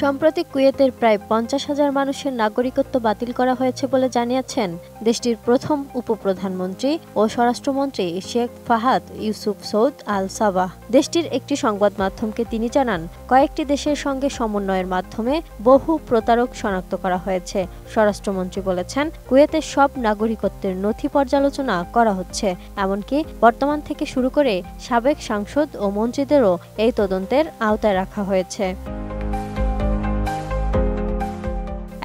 সম্প্রতি কুয়েতের প্রায় 50,000 মানুষের নাগরিকত্ব বাতিল করা হয়েছে বলে জানিয়েছেন দেশটির প্রথম উপপ্রধানমন্ত্রী ও স্বরাষ্ট্রমন্ত্রী শেখ ফাহাদ ইউসুফ সৌদ আল সাবাহ। দেশটির একটি সংবাদ মাধ্যমকে তিনি জানান, কয়েকটি দেশের সঙ্গে সমন্বয়ের মাধ্যমে বহু প্রতারক শনাক্ত করা হয়েছে। স্বরাষ্ট্রমন্ত্রী বলেছেন, কুয়েতের সব নাগরিকত্বের নথি পর্যালোচনা করা হচ্ছে, এমনকি বর্তমান থেকে শুরু করে সাবেক সাংসদ ও মন্ত্রীদেরও এই তদন্তের আওতায় রাখা হয়েছে।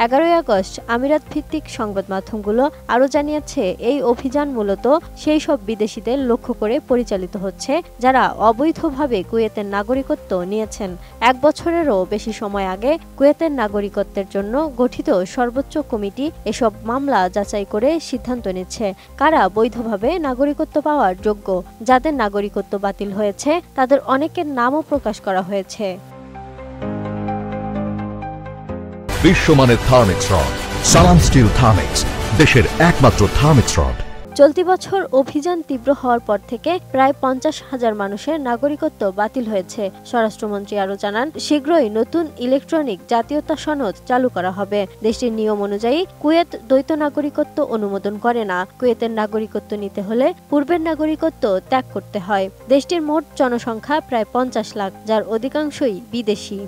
11 আগস্ট আমিরাত ভিত্তিক সংবাদ মাধ্যমগুলো আরও জানিয়েছে, এই অভিযান মূলত সেই সব বিদেশিদের লক্ষ্য করে পরিচালিত হচ্ছে যারা অবৈধভাবে কুয়েতের নাগরিকত্ব নিয়েছেন। 1 বছরেরও বেশি সময় আগে কুয়েতের নাগরিকত্বের জন্য গঠিত সর্বোচ্চ কমিটি এসব মামলা যাচাই করে সিদ্ধান্ত নিচ্ছে কারা বৈধভাবে নাগরিকত্ব পাওয়ার যোগ্য। যাদের নাগরিকত্ব বাতিল হয়েছে তাদের অনেকের নামও প্রকাশ করা হয়েছে। বিশ্বমানের থার্মিক্স রড, সালাম স্টিল থার্মিক্স, দেশের একমাত্র থার্মিক্স রড। চলতি বছর অভিযান তীব্র হওয়ার পর থেকে প্রায় 50,000 মানুষের নাগরিকত্ব বাতিল হয়েছে। স্বরাষ্ট্রমন্ত্রী আরও জানান, শীঘ্রই নতুন ইলেকট্রনিক জাতীয়তা সনদ চালু করা হবে। দেশটির নিয়ম অনুযায়ী কুয়েত দ্বৈত নাগরিকত্ব অনুমোদন করে না। কুয়েতের নাগরিকত্ব নিতে হলে পূর্বের নাগরিকত্ব ত্যাগ করতে হয়। দেশটির মোট জনসংখ্যা প্রায় 50 লাখ, যার অধিকাংশই বিদেশি।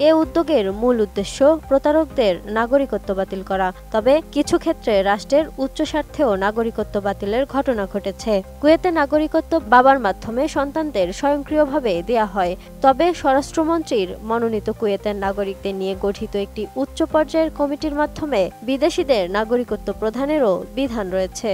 এ উদ্যোগের মূল উদ্দেশ্য প্রতারকদের নাগরিকত্ব বাতিল করা। তবে কিছু ক্ষেত্রে রাষ্ট্রের উচ্চ স্বার্থেও নাগরিকত্ব বাতিলের ঘটনা ঘটেছে। কুয়েতে নাগরিকত্ব বাবার মাধ্যমে সন্তানদের স্বয়ংক্রিয়ভাবে দেয়া হয়। তবে স্বরাষ্ট্রমন্ত্রীর মনোনীত কুয়েতের নাগরিকদের নিয়ে গঠিত একটি উচ্চ পর্যায়ের কমিটির মাধ্যমে বিদেশিদের নাগরিকত্ব প্রদানেরও বিধান রয়েছে।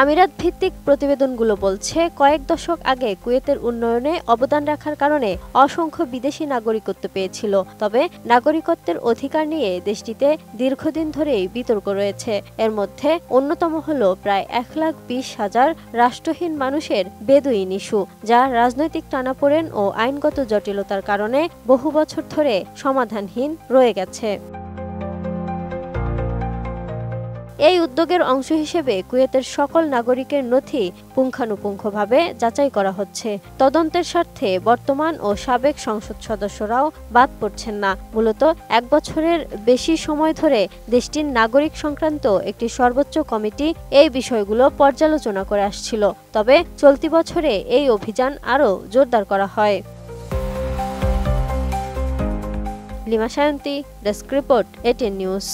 আমিরাত ভিত্তিক প্রতিবেদনগুলো বলছে, কয়েক দশক আগে কুয়েতের উন্নয়নে অবদান রাখার কারণে অসংখ্য বিদেশি নাগরিকত্ব পেয়েছিল। তবে নাগরিকত্বের অধিকার নিয়ে দেশটিতে দীর্ঘদিন ধরেই বিতর্ক রয়েছে। এর মধ্যে অন্যতম হল প্রায় 1,20,000 রাষ্ট্রহীন মানুষের বেদুইন ইস্যু, যা রাজনৈতিক টানাপোড়েন ও আইনগত জটিলতার কারণে বহু বছর ধরে সমাধানহীন রয়ে গেছে। এই উদ্যোগের অংশ হিসেবে কুয়েতের সকল নাগরিকের নথি পুঙ্খানুপুঙ্খভাবে যাচাই করা হচ্ছে। তদন্তের স্বার্থে বর্তমান ও সাবেক সংসদ সদস্যরাও বাদ পড়ছেন না। মূলত 1 বছরের বেশি সময় ধরে দেশটির নাগরিক সংক্রান্ত একটি সর্বোচ্চ কমিটি এই বিষয়গুলো পর্যালোচনা করে আসছিল। তবে চলতি বছরে এই অভিযান আরও জোরদার করা হয়। Lima Sayanti, desk report, ATN news.